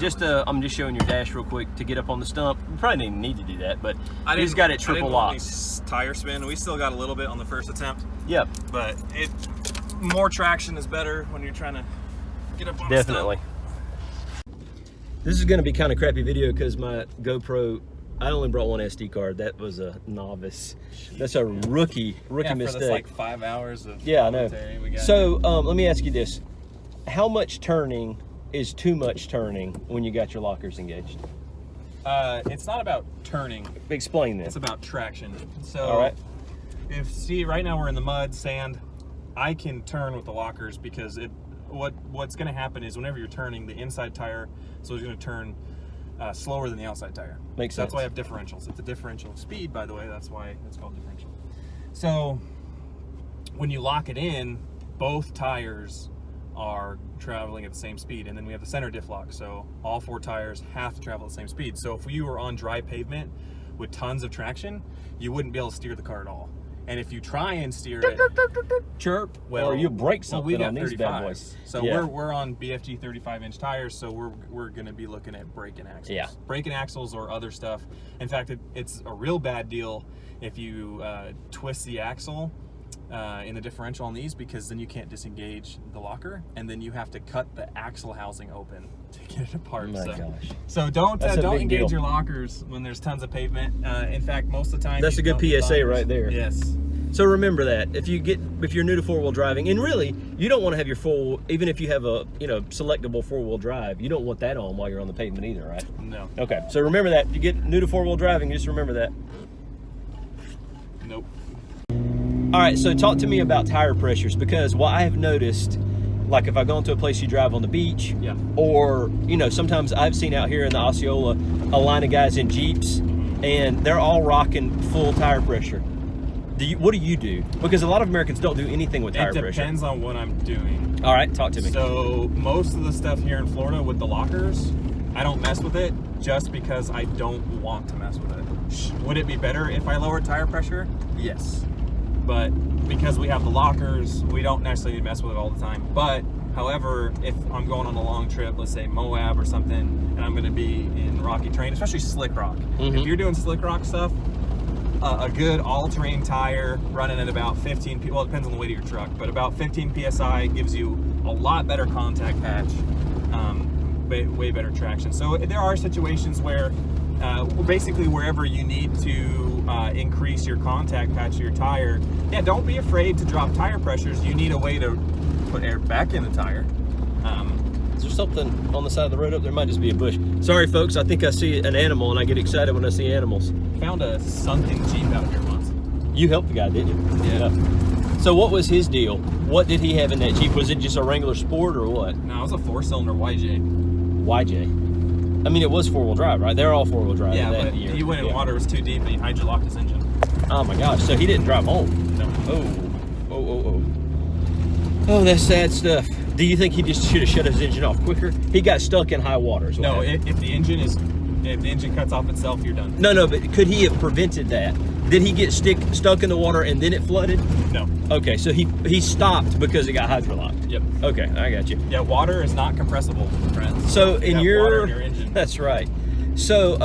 just I'm just showing your dash real quick to get up on the stump. You probably didn't need to do that, but he's got it triple locked. Tire spin. We still got a little bit on the first attempt. Yep. But more traction is better when you're trying to get up on the Definitely. This is going to be kind of crappy video because my GoPro, I only brought one SD card. That was a novice. That's a rookie mistake. For this like 5 hours of I know. So let me ask you this: how much turning is too much turning when you got your lockers engaged? It's not about turning. Explain this. It's about traction. So all right. Right now we're in the mud, sand. I can turn with the lockers because what's going to happen is whenever you're turning, the inside tire is going to turn slower than the outside tire. Makes sense. That's why I have differentials. It's a differential speed, by the way. That's why it's called differential. So when you lock it in, both tires are traveling at the same speed, and then we have the center diff lock, so all 4 tires have to travel at the same speed. So if you were on dry pavement with tons of traction, you wouldn't be able to steer the car at all. And if you try and steer it, chirp, well, or you break something we got on these bad boys. So we're on BFG 35-inch tires, so we're going to be looking at braking axles. Yeah. Braking axles or other stuff. In fact, it's a real bad deal if you twist the axle in the differential on these, because then you can't disengage the locker, and then you have to cut the axle housing open to get it apart. Oh my gosh. So don't engage your lockers when there's tons of pavement. In fact, most of the time that's a good PSA right there. Yes. So remember that if you're new to 4-wheel driving, and really you don't want to have your even if you have a selectable 4-wheel drive, you don't want that on while you're on the pavement either, right? No. Okay. So remember that if you get new to 4-wheel driving, just remember that. Nope. All right, so talk to me about tire pressures, because what I have noticed, like if I go into a place you drive on the beach, or sometimes I've seen out here in the Osceola a line of guys in Jeeps, and they're all rocking full tire pressure. What do you do? Because a lot of Americans don't do anything with tire pressure. It depends on what I'm doing. All right, talk to me. So most of the stuff here in Florida with the lockers, I don't mess with it just because I don't want to mess with it. Would it be better if I lowered tire pressure? Yes. But because we have the lockers, we don't necessarily mess with it all the time. But however, if I'm going on a long trip, let's say Moab or something, and I'm going to be in rocky terrain, especially slick rock. If you're doing slick rock stuff, a good all-terrain tire running at about 15, well, it depends on the weight of your truck, but about 15 PSI gives you a lot better contact patch, way better traction. So there are situations where basically wherever you need to increase your contact patch of your tire, don't be afraid to drop tire pressures. You need a way to put air back in the tire. Is there something on the side of the road up there? Might just be a bush. Sorry folks, I think I see an animal and I get excited when I see animals. Found a sunken Jeep out here once. You helped the guy, didn't you? Yeah. So what was his deal? What did he have in that Jeep? Was it just a Wrangler Sport or what? No, it was a 4-cylinder YJ. YJ? I mean, it was 4-wheel drive, right? They're all 4-wheel drive. Yeah, but he went in water, it was too deep, and he hydrolocked his engine. Oh my gosh, so he didn't drive home? No. Oh, that's sad stuff. Do you think he just should have shut his engine off quicker? He got stuck in high water. No, if the engine cuts off itself, you're done. No, but could he have prevented that? Did he get stuck in the water and then it flooded? No. Okay, so he stopped because it got hydrolocked. Yep. Okay, I got you. Yeah, water is not compressible, friends. So water in your engine. That's right. So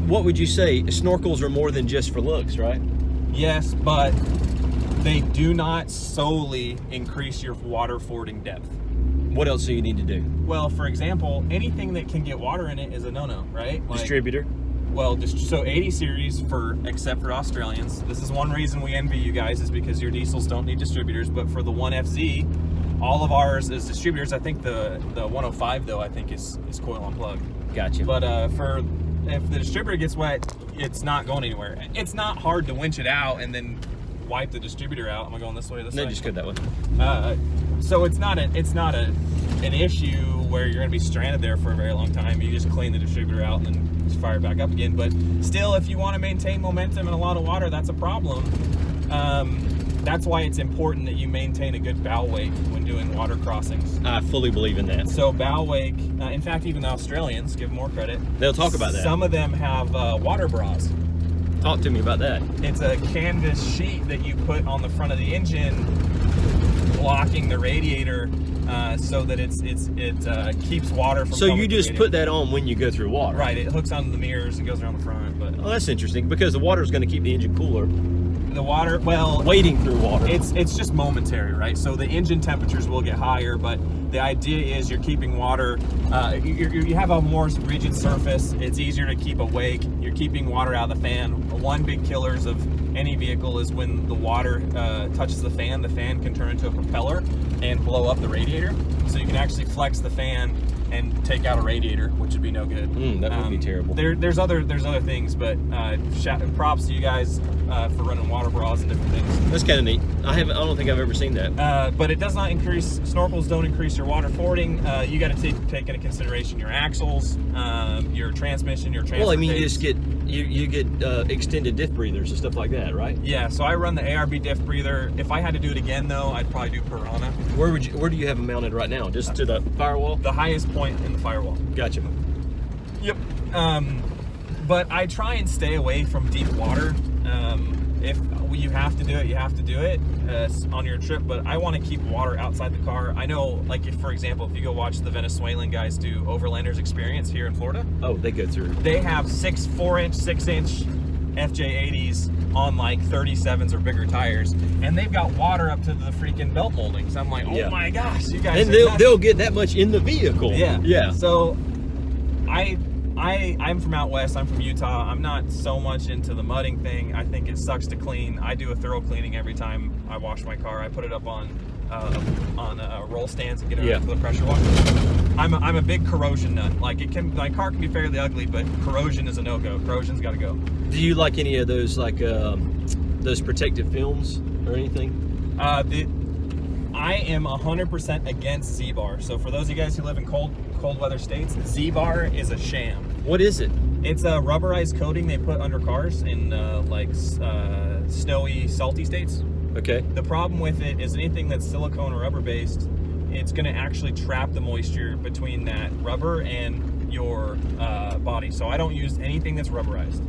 what would you say? Snorkels are more than just for looks, right? Yes, but they do not solely increase your water fording depth. What else do you need to do? Well, for example, anything that can get water in it is a no-no, right? Distributor. Well, so 80 series except for Australians. This is one reason we envy you guys, is because your diesels don't need distributors. But for the 1FZ, all of ours is distributors. I think the 105 though, I think is coil on plug. Gotcha. But if the distributor gets wet, it's not going anywhere. It's not hard to winch it out and then wipe the distributor out. Am I going this way? This way? No, just go that way. So it's not an issue where you're going to be stranded there for a very long time. You just clean the distributor out and then just fire it back up again. But still, if you want to maintain momentum and a lot of water, that's a problem. That's why it's important that you maintain a good bow wake when doing water crossings. I fully believe in that. So bow wake, in fact, even the Australians, give them more credit. They'll talk about that. Some of them have water bras. Talk to me about that. It's a canvas sheet that you put on the front of the engine blocking the radiator so that it keeps water from. So coming you through just the put that on when you go through water. Right. It hooks onto the mirrors and goes around the front. But Oh, that's interesting because the water is going to keep the engine cooler. the water, well, Wading through water. it's just momentary, right? So the engine temperatures will get higher, but the idea is you're keeping water. You have a more rigid surface. It's easier to keep awake. You're keeping water out of the fan. One big killers of any vehicle is when the water touches the fan can turn into a propeller and blow up the radiator. So you can actually flex the fan and take out a radiator, which would be no good. That would be terrible. There's other things, but props to you guys for running water bras and different things. That's kind of neat. I don't think I've ever seen that. But it does not increase. Snorkels don't increase your water fording. You got to take into consideration your axles, your transmission, your transfer. Well, I mean, tapes. you get extended diff breathers and stuff like that, right? Yeah. So I run the ARB diff breather. If I had to do it again, though, I'd probably do Piranha. Where do you have them mounted right now? Just to the firewall? The highest point in the firewall. Gotcha. Yep. But I try and stay away from deep water. If you have to do it, you have to do it on your trip. But I want to keep water outside the car. I know, like, if, for example, if you go watch the Venezuelan guys do Overlanders Experience here in Florida. Oh, they go through. They have 4-inch, 6-inch FJ80s on like 37s or bigger tires, and they've got water up to the freaking belt moldings. I'm like, oh my gosh, you guys. And they'll get that much in the vehicle. Yeah. So I'm from out west. I'm from Utah. I'm not so much into the mudding thing. I think it sucks to clean. I do a thorough cleaning every time I wash my car. I put it up on roll stands and get it ready for the pressure wash. I'm a big corrosion nut. Like, my car can be fairly ugly, but corrosion is a no-go. Corrosion's got to go. Do you like any of those, like those protective films or anything? I am 100% against Z-Bar. So for those of you guys who live in cold weather states, Z-Bar is a sham. What is it? It's a rubberized coating they put under cars in snowy, salty states. Okay. The problem with it is anything that's silicone or rubber based, it's going to actually trap the moisture between that rubber and your body. So I don't use anything that's rubberized.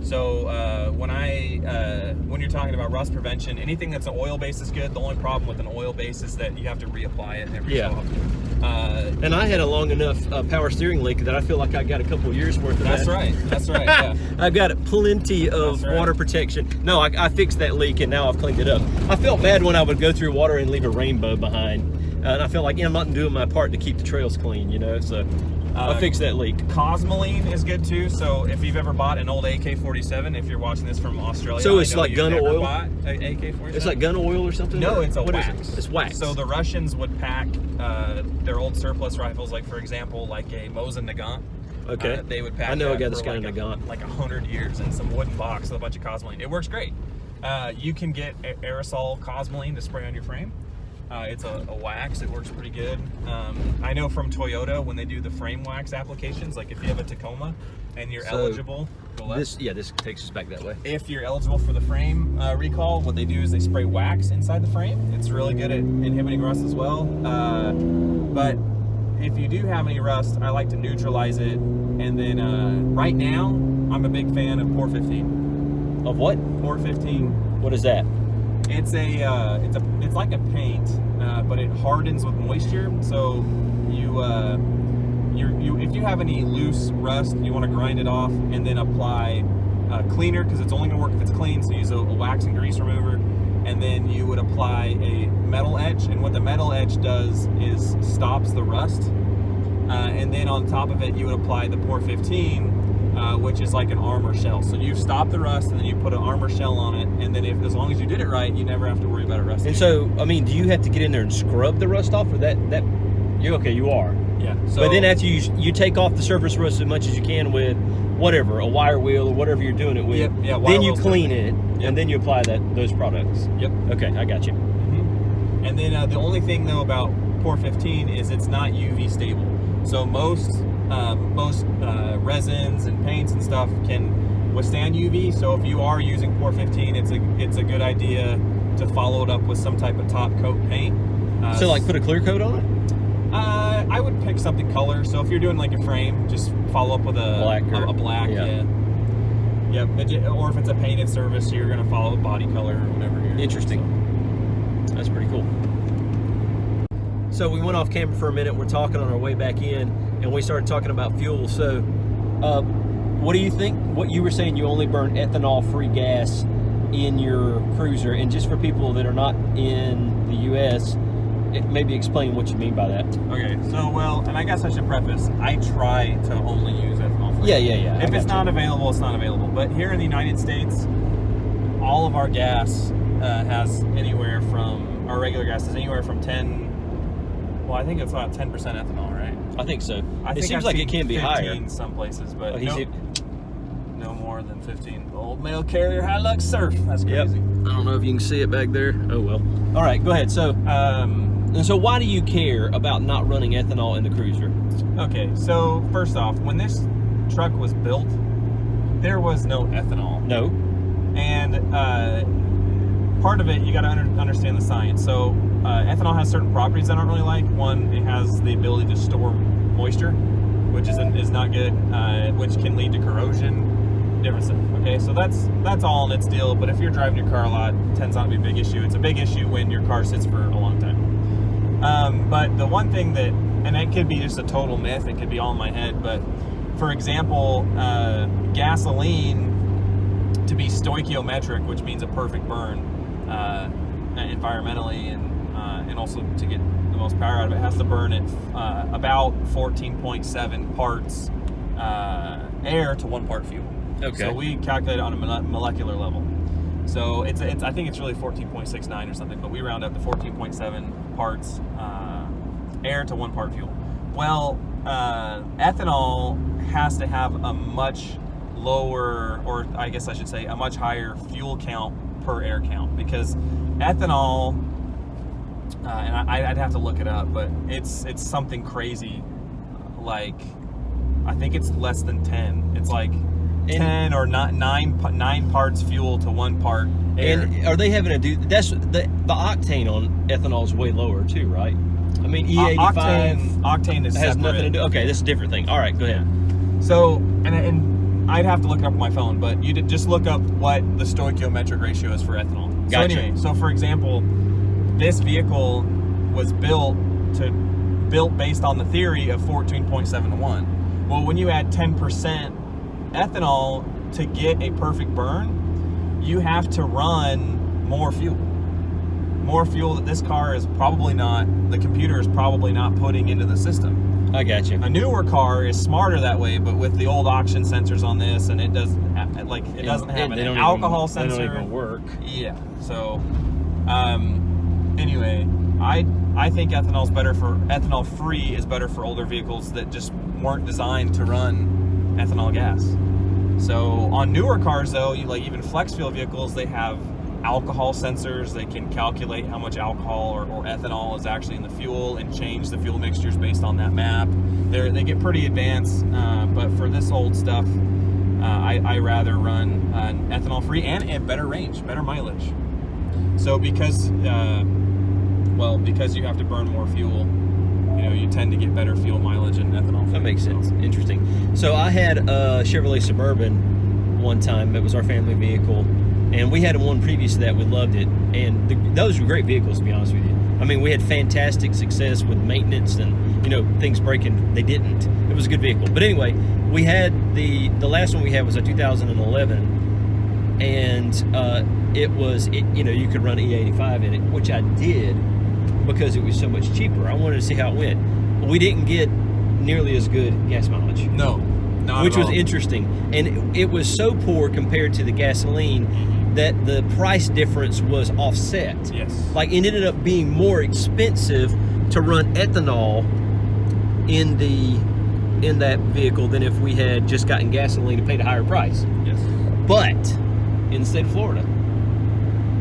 So when you're talking about rust prevention, anything that's an oil base is good. The only problem with an oil base is that you have to reapply it every so often. And I had a long enough power steering leak that I feel like I got a couple years worth of That's that. right. That's right. Yeah. I've got plenty of water protection. No, I fixed that leak and now I've cleaned it up. I felt bad when I would go through water and leave a rainbow behind. And I felt like, I'm not doing my part to keep the trails clean, so I fixed that leak. Cosmoline is good too. So if you've ever bought an old AK-47, if you're watching this from Australia, so it's like gun oil. AK-47. It's like gun oil or something. No, it's a what wax. Is it? It's wax. So the Russians would pack their old surplus rifles, like for example, like a Mosin Nagant. Okay. They would pack. I know a guy that's for got like a Nagant. Like 100 years in some wooden box with a bunch of Cosmoline. It works great. You can get aerosol Cosmoline to spray on your frame. It's a wax. It works pretty good. I know from Toyota when they do the frame wax applications, like if you have a Tacoma and you're eligible. This takes us back that way. If you're eligible for the frame recall, what they do is they spray wax inside the frame. It's really good at inhibiting rust as well. But if you do have any rust, I like to neutralize it. And then right now, I'm a big fan of Pour 15. Of what? Pour 15. What is that? It's like a paint, but it hardens with moisture. So if you have any loose rust, you want to grind it off and then apply cleaner, because it's only going to work if it's clean. So use a wax and grease remover, and then you would apply a metal edge. And what the metal edge does is stops the rust. And then on top of it, you would apply the Pour 15. Which is like an armor shell. So you stop the rust and then you put an armor shell on it, and then as long as you did it right, you never have to worry about it rusting. And so, I mean, do you have to get in there and scrub the rust off, or that you're okay? You are. Yeah. So, but then after you take off the surface rust as much as you can with whatever, a wire wheel or whatever you're doing it with. Then you clean it, and then you apply those products. Yep. Okay, I got you. Mm-hmm. And then the only thing though about Pour 15 is it's not UV stable. So most resins and paints and stuff can withstand UV. So if you are using Pour 15, it's a good idea to follow it up with some type of top coat paint. So like put a clear coat on it? I would pick something color. So if you're doing like a frame, just follow up with a black. Yeah. Yep. Or if it's a painted surface, you're gonna follow a body color or whatever. Interesting. So. That's pretty cool. So we went off camera for a minute. We're talking on our way back in, and we started talking about fuel. So, what do you think? What you were saying, you only burn ethanol-free gas in your cruiser, and just for people that are not in the U.S., maybe explain what you mean by that. Okay, so well, and I guess I should preface, I try to only use ethanol-free. Yeah. If it's not available, it's not available. But here in the United States, all of our gas has anywhere from, our regular gas is anywhere from 10, well, I think it's about 10% ethanol, right? I think so. I think It seems I've like seen it can be 15 higher. some places, but Oh, no more than 15. Old mail carrier Hilux Surf. That's Yep. crazy. I don't know if you can see it back there. Oh well. All right, go ahead. So, and so why do you care about not running ethanol in the cruiser? Okay, so first off, when this truck was built, there was no ethanol. No. And part of it, you got to understand the science. So ethanol has certain properties I don't really like. One, it has the ability to store moisture, which is not good, which can lead to corrosion, different stuff. Okay, so that's all in its deal. But if you're driving your car a lot, it tends not to be a big issue. It's a big issue when your car sits for a long time. But the one thing that, and it could be just a total myth, it could be all in my head, but for example, gasoline, to be stoichiometric, which means a perfect burn environmentally and also to get the most power out of it, has to burn at about 14.7 parts air to 1 part fuel. Okay. So we calculate it on a molecular level. So it's I think it's really 14.69 or something, but we round up to 14.7 parts air to 1 part fuel. Well, ethanol has to have a much lower, or I guess I should say a much higher fuel count per air count, because ethanol, and I'd have to look it up, but it's something crazy, like I think it's less than 10. It's like 10 or not 9 parts fuel to 1 part air. And are they having to do that's the octane on ethanol is way lower too, right? I mean, E85 octane is has separate. nothing to do. Okay, this is a different thing. All right, go ahead. So, and I'd have to look it up on my phone, but you did just look up what the stoichiometric ratio is for ethanol. Gotcha. So anyway, so for example, this vehicle was built based on the theory of 14.7 to 1. Well, when you add 10% ethanol to get a perfect burn, you have to run more fuel. More fuel that this car is probably not, the computer is probably not putting into the system. I got you. A newer car is smarter that way, but with the old auction sensors on this, and it doesn't have an alcohol sensor. They don't even work. Yeah. So, anyway, I think ethanol free is better for older vehicles that just weren't designed to run ethanol gas. So on newer cars though, like even flex fuel vehicles, they have alcohol sensors. They can calculate how much alcohol or ethanol is actually in the fuel and change the fuel mixtures based on that map. They get pretty advanced, but for this old stuff, I rather run ethanol free and better range, better mileage. So because you have to burn more fuel, you tend to get better fuel mileage in ethanol. That makes sense. Interesting. So I had a Chevrolet Suburban one time. It was our family vehicle, and we had one previous to that. We loved it, and those were great vehicles, to be honest with you. I mean, we had fantastic success with maintenance and things breaking. They didn't. It was a good vehicle. But anyway, we had the last one we had was a 2011, and you could run E85 in it, which I did because it was so much cheaper. I wanted to see how it went. We didn't get nearly as good gas mileage. No, not which at was all. Interesting, and it was so poor compared to the gasoline that the price difference was offset. Yes. Like it ended up being more expensive to run ethanol in that vehicle than if we had just gotten gasoline and paid a higher price. Yes. But in the state of Florida,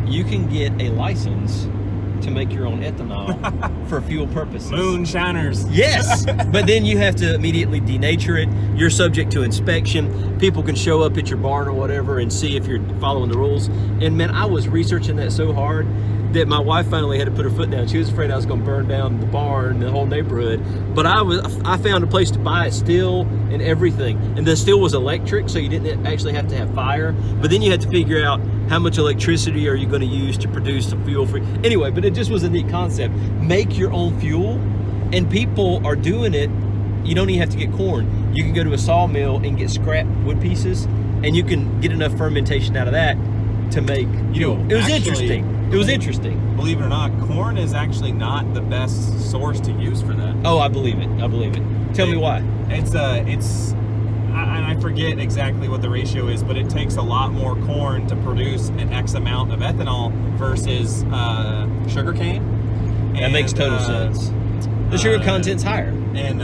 you can get a license to make your own ethanol for fuel purposes. Moonshiners. Yes, but then you have to immediately denature it. You're subject to inspection. People can show up at your barn or whatever and see if you're following the rules. And man, I was researching that so hard that my wife finally had to put her foot down. She was afraid I was going to burn down the barn, the whole neighborhood. But I found a place to buy a still and everything. And the still was electric, so you didn't actually have to have fire. But then you had to figure out how much electricity are you going to use to produce the fuel for? Anyway, but it just was a neat concept. Make your own fuel, and people are doing it. You don't even have to get corn. You can go to a sawmill and get scrap wood pieces, and you can get enough fermentation out of that to make fuel. It was interesting. It was interesting. Believe it or not, corn is actually not the best source to use for that. Oh, I believe it. I believe it. Tell me why. I forget exactly what the ratio is, but it takes a lot more corn to produce an X amount of ethanol versus sugarcane. That makes total sense. The sugar content's higher. And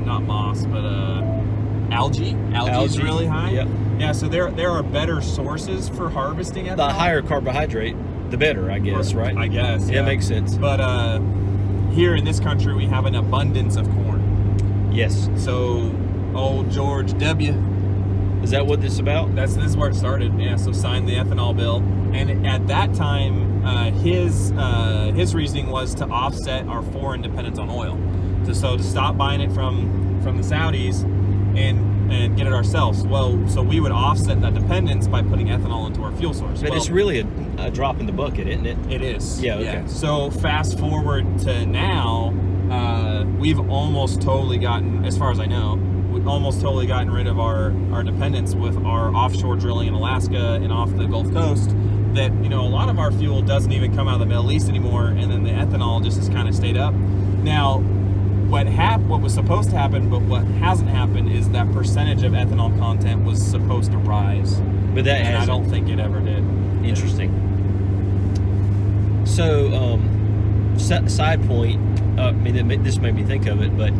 not moss, but algae. Algae is really high. Yep. Yeah, so there are better sources for harvesting ethanol. The higher carbohydrate, the better, I guess, right? I guess. Yeah, makes sense. But here in this country, we have an abundance of corn. Yes. So, old George W. Is that what this is about? This is where it started. Yeah. So signed the ethanol bill, and at that time, his reasoning was to offset our foreign dependence on oil, to stop buying it from the Saudis, and get it ourselves. Well, so we would offset that dependence by putting ethanol into our fuel source. But it's really a drop in the bucket, isn't it? It is. Yeah. Okay. Yeah. So fast forward to now, we've almost totally gotten, as far as I know, almost totally gotten rid of our dependence with our offshore drilling in Alaska and off the Gulf Coast. That, a lot of our fuel doesn't even come out of the Middle East anymore, and then the ethanol just has kind of stayed up. Now, what was supposed to happen, but what hasn't happened, is that percentage of ethanol content was supposed to rise. But that hasn't. I don't think it ever did. Interesting. So, side point. This made me think of it, but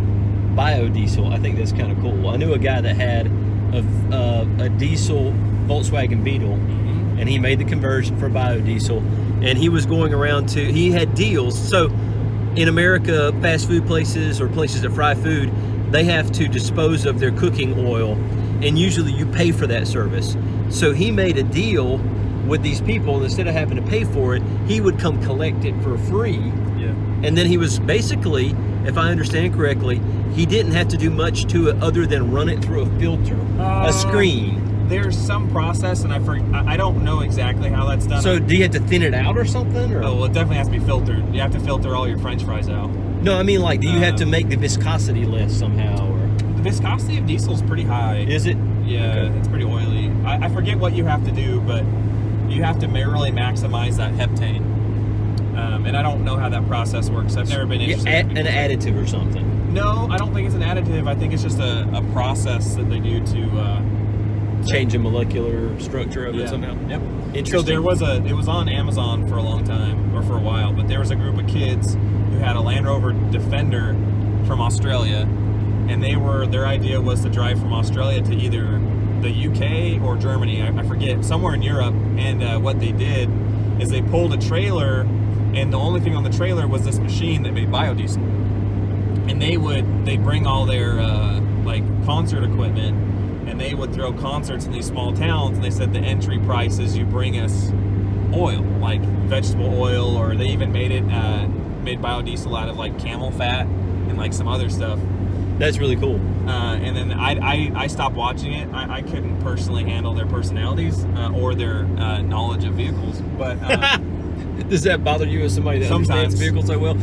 biodiesel. I think that's kind of cool. I knew a guy that had a diesel Volkswagen Beetle, and he made the conversion for biodiesel, and he was going around he had deals. So in America, fast food places or places that fry food, they have to dispose of their cooking oil, and usually you pay for that service. So he made a deal with these people, and instead of having to pay for it, he would come collect it for free. Yeah. And then he was basically, if I understand correctly, he didn't have to do much to it other than run it through a filter, a screen. There's some process, and I don't know exactly how that's done. So do you have to thin it out or something? Or? Oh, well, it definitely has to be filtered. You have to filter all your French fries out. No, I mean, like, do you have to make the viscosity less somehow? Or? The viscosity of diesel is pretty high. Is it? Yeah, okay. It's pretty oily. I forget what you have to do, but you have to really maximize that heptane. And I don't know how that process works. I've never been interested in an additive or something. No, I don't think it's an additive. I think it's just a process that they do to change the molecular structure of it somehow. Yep. Interesting. So it was on Amazon for a long time, or for a while, but there was a group of kids who had a Land Rover Defender from Australia, and their idea was to drive from Australia to either the UK or Germany, I forget, somewhere in Europe. And what they did is they pulled a trailer, and the only thing on the trailer was this machine that made biodiesel. And they'd bring all their concert equipment, and they would throw concerts in these small towns, and they said the entry price is you bring us oil, like vegetable oil, or they even made biodiesel out of like camel fat and like some other stuff. That's really cool. And then I stopped watching it. I couldn't personally handle their personalities or their knowledge of vehicles. But does that bother you as somebody that understands vehicles so well?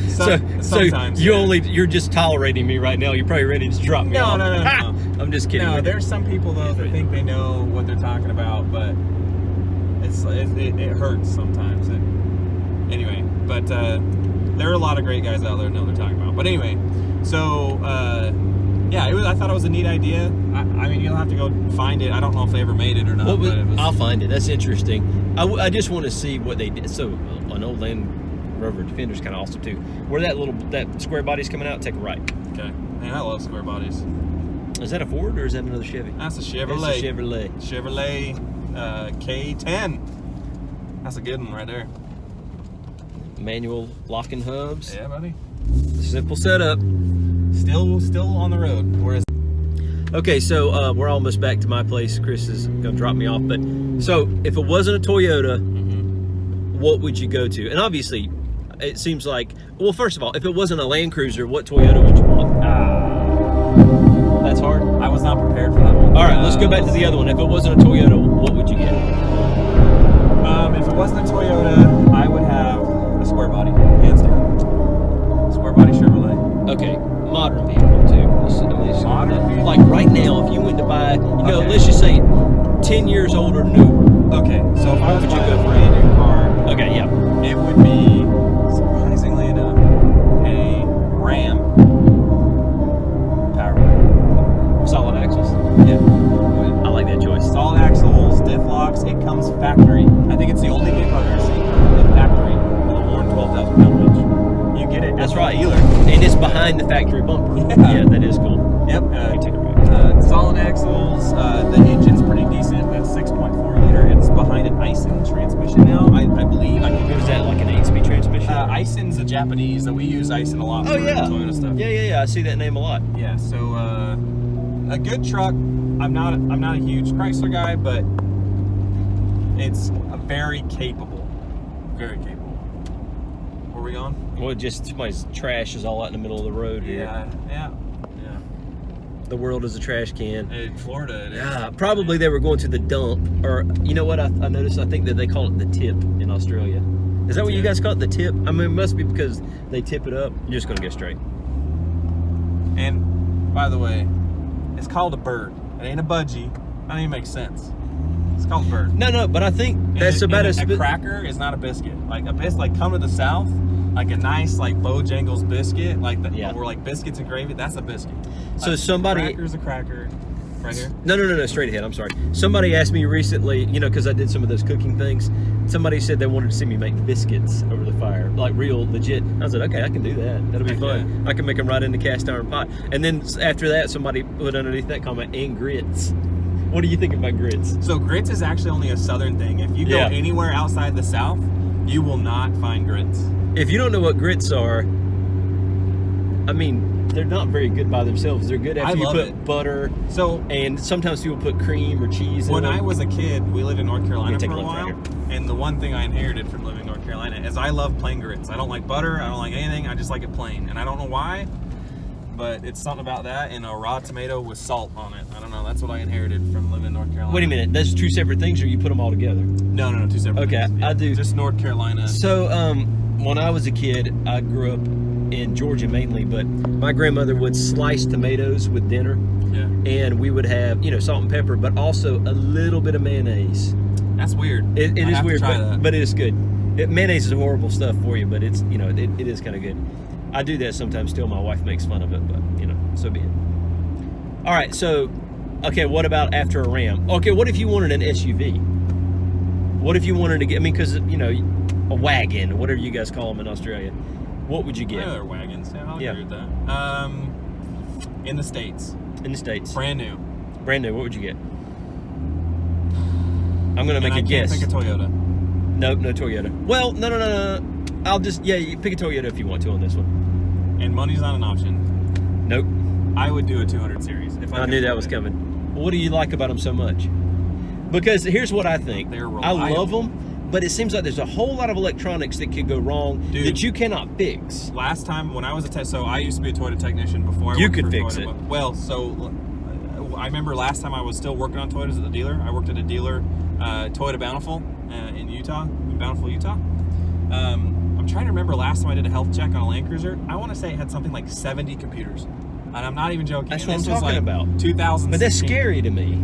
Sometimes. You're just tolerating me right now. You're probably ready to drop me off. No. I'm just kidding. No, there's some people though that think they know what they're talking about, but it hurts sometimes. Anyway, but there are a lot of great guys out there that know what they're talking about. But anyway, so I thought it was a neat idea. I mean, you'll have to go find it. I don't know if they ever made it or not. I'll find it. That's interesting. I just want to see what they did. So an old Land Rover Defender's kind of awesome too. Where that square body's coming out, take a right. Okay. Man, I love square bodies. Is that a Ford or is that another Chevy? That's a Chevrolet. It's a Chevrolet. Chevrolet K10. That's a good one right there. Manual locking hubs. Yeah, buddy. Simple setup. Still on the road. Okay, so we're almost back to my place. Chris is gonna drop me off. But so if it wasn't a Toyota, what would you go to? And obviously, it seems like, well, first of all, if it wasn't a Land Cruiser, what Toyota would you want? That's hard. I was not prepared for that one. All right, let's go back to the other one. If it wasn't a Toyota, what would you get? If it wasn't a Toyota, I would have a square body, hands down. Square body Chevrolet. Okay, modern vehicle too. Modern vehicle? Like right now, if you went to buy, Okay. let's just say 10 years old or new. Okay, so if I was Would you buying go a for? brand new car, Okay, yeah. it would be, surprisingly enough, a Ram Powerway. Solid axles. Yeah. I like that choice. Solid axles, diff locks, it comes factory. I think it's the only vehicle I've ever seen come in factory with a worn 12,000 pound winch. You get it That's at the right. dealer. And it's behind the factory bumper. Yeah. That is cool. Yep. You take it back. Solid axles. The engine's pretty decent. That's 6.4 liter. It's behind an Aisin transmission now, I believe. I could be Is that wrong. like an 8-speed transmission? Aisin's a Japanese. We use Aisin a lot for Toyota stuff. Yeah. I see that name a lot. Yeah. So a good truck. I'm not a huge Chrysler guy, but it's a very capable. Very capable. Where are we on? Well, just somebody's trash is all out in the middle of the road here. Yeah. The world is a trash can. In Florida, it is. Yeah, probably they were going to the dump, or you know what? I noticed. I think that they call it the tip in Australia. Is that what you guys call it, the tip? I mean, it must be because they tip it up. You're just gonna go straight. And by the way, it's called a bird. It ain't a budgie. That doesn't even make sense. It's called a bird. No, but I think that's about a cracker is not a biscuit. Like a biscuit, like come to the South, like a nice like Bojangles biscuit, like or like biscuits and gravy. That's a biscuit. So somebody. Cracker's a cracker. Right here. No, straight ahead. I'm sorry. Somebody asked me recently, because I did some of those cooking things. Somebody said they wanted to see me make biscuits over the fire, like real legit. I said, okay, I can do that. That'll be fun. Yeah. I can make them right in the cast iron pot. And then after that, somebody put underneath that comment, and grits. What do you think about grits? So grits is actually only a Southern thing. If you go anywhere outside the South, you will not find grits. If you don't know what grits are, I mean, they're not very good by themselves. They're good after you put butter. And sometimes people put cream or cheese in When them. I was a kid, we lived in North Carolina for a look while. right And the one thing I inherited from living in North Carolina is I love plain grits. I don't like butter. I don't like anything. I just like it plain. And I don't know why, but it's something about that and a raw tomato with salt on it. I don't know. That's what I inherited from living in North Carolina. Wait a minute. That's two separate things, or you put them all together? No, two separate things. Okay, I do. Just North Carolina. So, when I was a kid, I grew up in Georgia mainly, but my grandmother would slice tomatoes with dinner. Yeah. And we would have, salt and pepper, but also a little bit of mayonnaise. That's weird. It is weird, but it is good. Mayonnaise is horrible stuff for you, but it's, it is kind of good. I do that sometimes still. My wife makes fun of it, but, so be it. All right, so, okay, what about after a Ram? Okay, what if you wanted an SUV? What if you wanted to get, because, a wagon, whatever you guys call them in Australia. What would you get? They're wagons. Yeah, I'll agree with that. In the States. In the States. Brand new. Brand new. What would you get? I'm gonna make a guess. I can't pick a Toyota. Nope, no Toyota. Well, no. I'll just, you pick a Toyota if you want to on this one. And money's not an option. Nope. I would do a 200 series. If I knew that was coming. What do you like about them so much? Because here's what I think. They're reliable. I love them, but it seems like there's a whole lot of electronics that could go wrong that you cannot fix. Last time when I was so I used to be a Toyota technician before I You worked could for fix Toyota. it. Well, so I remember last time I was still working on Toyotas at the dealer. I worked at a dealer, Toyota Bountiful in Bountiful, Utah. I'm trying to remember last time I did a health check on a landcruiser. I want to say it had something like 70 computers. And I'm not even joking. That's and what I'm talking about. 2016. But that's scary to me.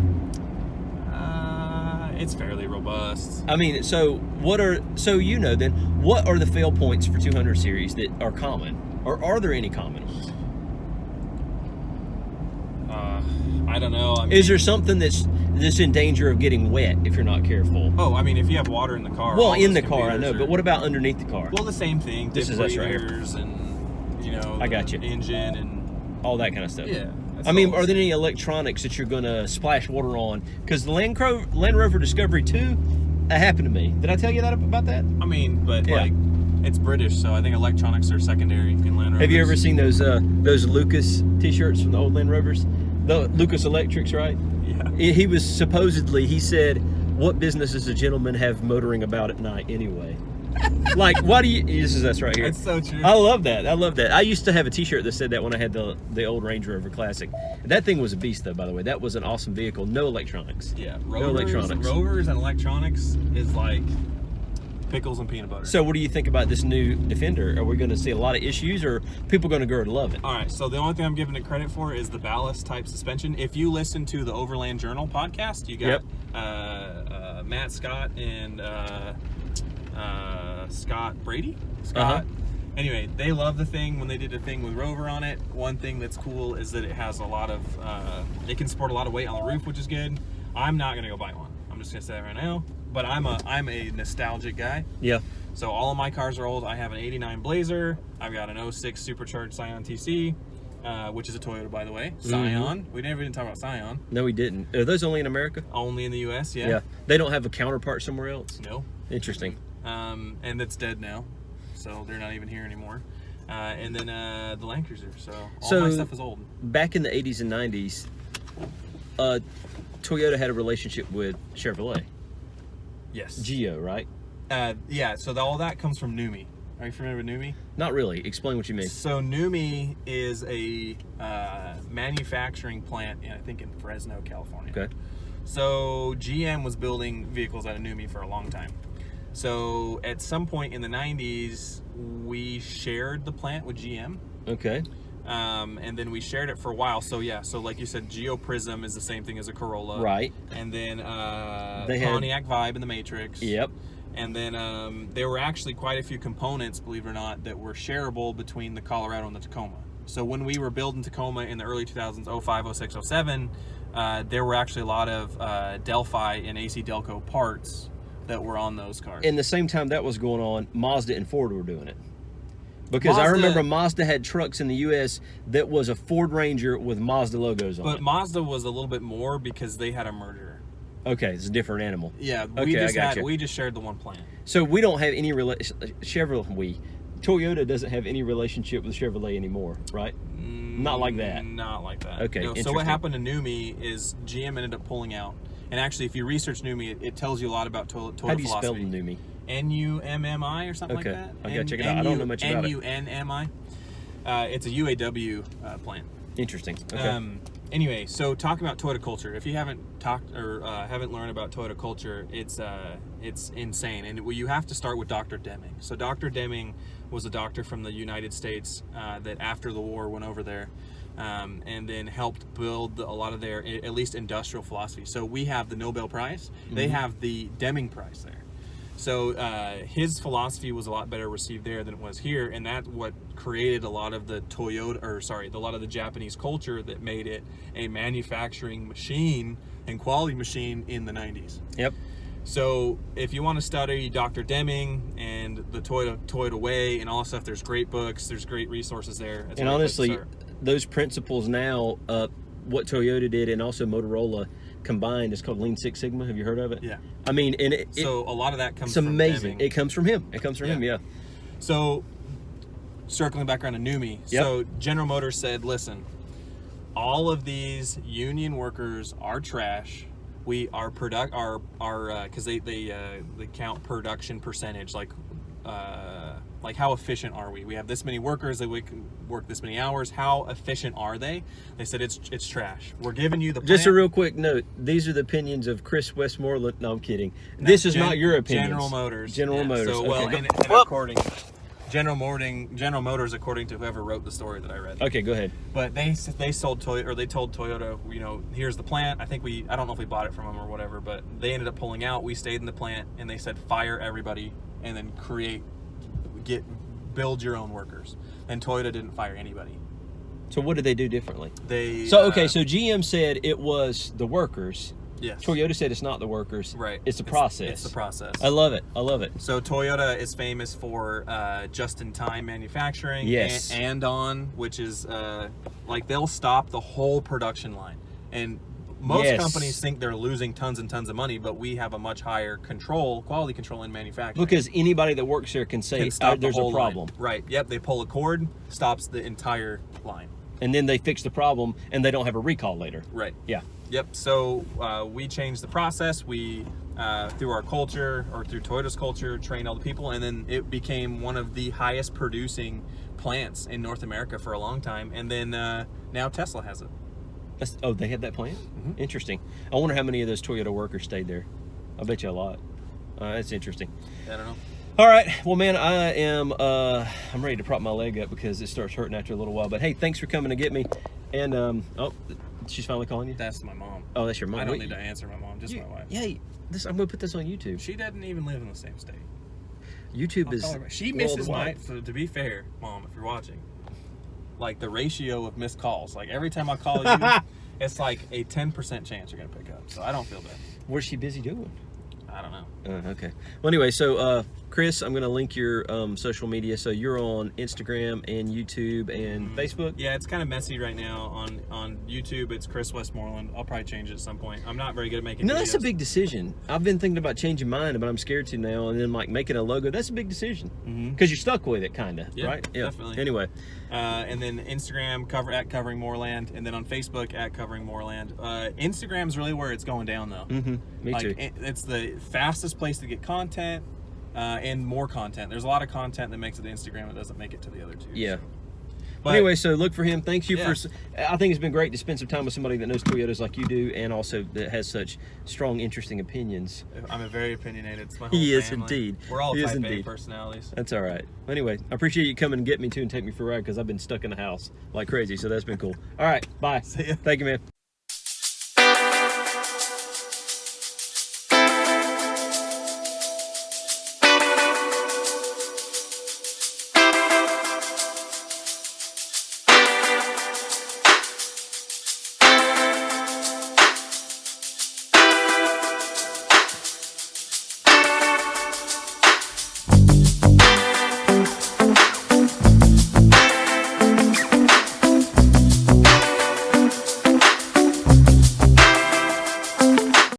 It's fairly robust. I mean, so what are the fail points for 200 series that are common? Or are there any common ones? I don't know. I mean, is there something that's in danger of getting wet if you're not careful? Oh, I mean, if you have water in the car. Well, in the car, I know, but what about underneath the car? Well, the same thing. This is us right here. And, I got you. Engine and all that kind of stuff. Yeah. I mean, are there any electronics that you're going to splash water on? Because the Land Rover Discovery 2, that happened to me. Did I tell you about that? I mean, but like, it's British, so I think electronics are secondary in Land Rovers. Have you ever seen those Lucas T-shirts from the old Land Rovers? The Lucas Electrics, right? Yeah. He was supposedly, he said, what business does a gentleman have motoring about at night anyway? Like, why do you? This is us right here. It's so true. I love that. I love that. I used to have a T-shirt that said that when I had the old Range Rover Classic. That thing was a beast, though. By the way, that was an awesome vehicle. No electronics. Yeah, no electronics. Rovers and electronics is like pickles and peanut butter. So, what do you think about this new Defender? Are we going to see a lot of issues, or people going to grow to love it? All right. So the only thing I'm giving it credit for is the ballast type suspension. If you listen to the Overland Journal podcast, you got Matt Scott and Scott Brady. Scott. Anyway, they love the thing when they did a thing with Rover on it. One thing that's cool is that it has a lot of, it can support a lot of weight on the roof, which is good. I'm not gonna go buy one. I'm just gonna say that right now. But I'm a nostalgic guy. Yeah. So all of my cars are old. I have an '89 Blazer. I've got an '06 supercharged Scion TC, which is a Toyota, by the way. Scion. We never even talk about Scion. No, we didn't. Are those only in America? Only in the U.S. Yeah. Yeah. They don't have a counterpart somewhere else. No. Interesting. And it's dead now, so they're not even here anymore. And then the landcruiser. So all my stuff is old. Back in the 80s and 90s, Toyota had a relationship with Chevrolet. Yes. Geo, right? Yeah. So all that comes from Numi. Are you familiar with Numi? Not really. Explain what you mean. So Numi is a manufacturing plant, I think in Fresno, California. Okay. So GM was building vehicles out of Numi for a long time. So at some point in the 90s, we shared the plant with GM. Okay. And then we shared it for a while. So yeah, so like you said, Geo Prism is the same thing as a Corolla. Right. And then Pontiac Vibe in the Matrix. Yep. And then there were actually quite a few components, believe it or not, that were shareable between the Colorado and the Tacoma. So when we were building Tacoma in the early 2000s, 05, 06, 07, there were actually a lot of Delphi and AC Delco parts that were on those cars. In the same time that was going on, Mazda and Ford were doing it. Because I remember Mazda had trucks in the U.S. that was a Ford Ranger with Mazda logos on it. But Mazda was a little bit more because they had a merger. Okay, it's a different animal. Yeah, Okay, we just shared the one plant. So we don't have any Toyota doesn't have any relationship with Chevrolet anymore, right? Not like that. Not like that. Okay, no, so what happened to Numi is GM ended up pulling out. And actually, if you research Numi, it tells you a lot about Toyota philosophy. How do you spell Numi? Nummi or something like that. I gotta check it out. I don't know much about it. Nunmi. It's a UAW plant. Interesting. Okay. Anyway, so talking about Toyota culture. If you haven't talked or haven't learned about Toyota culture, it's insane. And you have to start with Dr. Deming. So Dr. Deming was a doctor from the United States that after the war went over there. And then helped build a lot of their, at least industrial philosophy. So we have the Nobel Prize. They have the Deming Prize there. So his philosophy was a lot better received there than it was here, and that's what created a lot of the a lot of the Japanese culture that made it a manufacturing machine and quality machine in the 90s. Yep. So if you want to study Dr. Deming and the Toyota Way and all that stuff, there's great books, there's great resources there. And honestly, those principles now, what Toyota did and also Motorola combined is called Lean Six Sigma. Have you heard of it? Yeah. I mean, and so a lot of that comes it's from amazing. Deming. It comes from him. It comes from him, yeah. So circling back around to Numi. Yep. So General Motors said, listen, all of these union workers are trash. We are because they count production percentage, like how efficient are we? We have this many workers that we can work this many hours. How efficient are they? They said it's trash. We're giving you the Just a real quick note. These are the opinions of Chris Westmoreland. No, I'm kidding. This is not your opinion. General Motors. General Motors. So okay. and according General Motors, according to whoever wrote the story that I read. Okay, go ahead. But they sold Toyota, or they told Toyota, here's the plant. I don't know if we bought it from them or whatever, but they ended up pulling out. We stayed in the plant, and they said fire everybody and then build your own workers. And Toyota didn't fire anybody. So what did they do differently? So GM said it was the workers. Yes. Toyota said it's not the workers. Right. It's the process. It's the process. I love it. So Toyota is famous for just-in-time manufacturing. Yes. And which is they'll stop the whole production line. And most companies think they're losing tons and tons of money, but we have a much higher quality control in manufacturing. Because anybody that works there can say there's a problem. Line. Right. Yep. They pull a cord, stops the entire line. And then they fix the problem, and they don't have a recall later. Right. Yeah. Yep. So we changed the process. We through our culture, or through Toyota's culture, trained all the people, and then it became one of the highest producing plants in North America for a long time. And then now Tesla has it. Oh, they had that plant? Mm-hmm. Interesting. I wonder how many of those Toyota workers stayed there. I bet you a lot. That's interesting. I don't know. All right. Well, man, I'm ready to prop my leg up because it starts hurting after a little while. But hey, thanks for coming to get me. And oh, she's finally calling you? That's my mom. Oh, that's your mom. I don't need to answer my mom, just my wife. Yeah, I'm going to put this on YouTube. She doesn't even live in the same state. YouTube is She misses my, so to be fair, Mom, if you're watching, like the ratio of missed calls, like every time I call you, it's like a 10% chance you're going to pick up. So I don't feel bad. What's she busy doing? I don't know. Okay. Well, anyway, so Chris, I'm going to link your social media. So you're on Instagram and YouTube and Facebook? Yeah, it's kind of messy right now. On YouTube, it's Chris Westmoreland. I'll probably change it at some point. I'm not very good at making videos. That's a big decision. I've been thinking about changing mine, but I'm scared to now. And then like making a logo, that's a big decision. Because you're stuck with it, kind of, right? Yeah, definitely. Anyway. And then Instagram, at Covering Moreland. And then on Facebook, at Covering Moreland. Instagram's really where it's going down, though. Me too. It's the fastest place to get content. And more content. There's a lot of content that makes it to Instagram that doesn't make it to the other two. Yeah. So. But anyway, so look for him. Thanks you for. I think it's been great to spend some time with somebody that knows Toyotas like you do, and also that has such strong, interesting opinions. I'm a very opinionated. It's my whole He is family. indeed. We're all he type is A indeed. personalities. That's all right. Anyway, I appreciate you coming and get me too and take me for a ride because I've been stuck in the house like crazy. So that's been cool. All right, bye. See ya. Thank you, man.